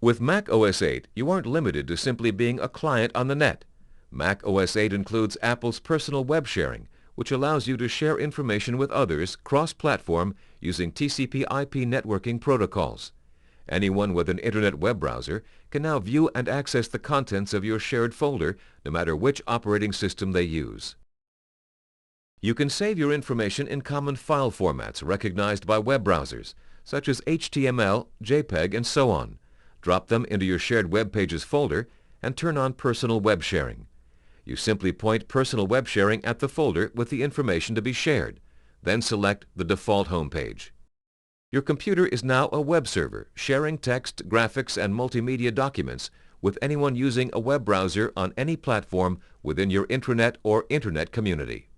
With macOS 8, you aren't limited to simply being a client on the net. macOS 8 includes Apple's personal web sharing, which allows you to share information with others cross-platform using TCP/IP networking protocols. Anyone with an Internet web browser can now view and access the contents of your shared folder, no matter which operating system they use. You can save your information in common file formats recognized by web browsers, such as HTML, JPEG, and so on. Drop them into your shared web pages folder and turn on personal web sharing. You simply point personal web sharing at the folder with the information to be shared, then select the default home page. Your computer is now a web server, sharing text, graphics, and multimedia documents with anyone using a web browser on any platform within your intranet or Internet community.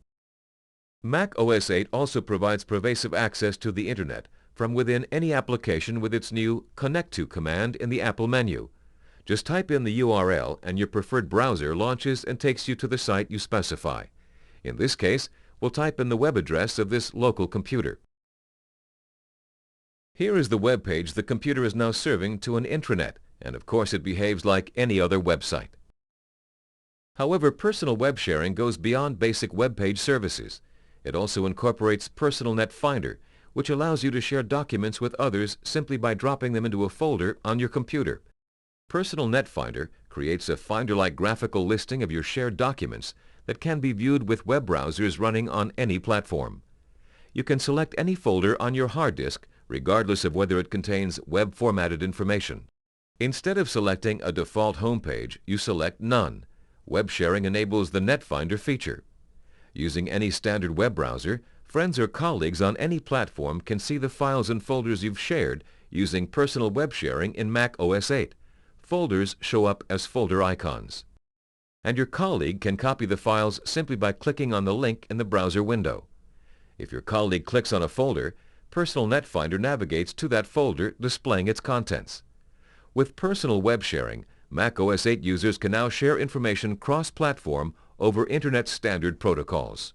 macOS 8 also provides pervasive access to the Internet from within any application with its new Connect To command in the Apple menu. Just type in the URL and your preferred browser launches and takes you to the site you specify. In this case, we'll type in the web address of this local computer. Here is the web page the computer is now serving to an intranet, and of course it behaves like any other website. However, personal web sharing goes beyond basic web page services. It also incorporates Personal Net Finder, which allows you to share documents with others simply by dropping them into a folder on your computer. Personal Net Finder creates a Finder-like graphical listing of your shared documents that can be viewed with web browsers running on any platform. You can select any folder on your hard disk, regardless of whether it contains web-formatted information. Instead of selecting a default home page, you select None. Web sharing enables the Net Finder feature. Using any standard web browser, friends or colleagues on any platform can see the files and folders you've shared using personal web sharing in macOS 8. Folders show up as folder icons. And your colleague can copy the files simply by clicking on the link in the browser window. If your colleague clicks on a folder, Personal Net Finder navigates to that folder, displaying its contents. With personal web sharing, macOS 8 users can now share information cross-platform over Internet standard protocols.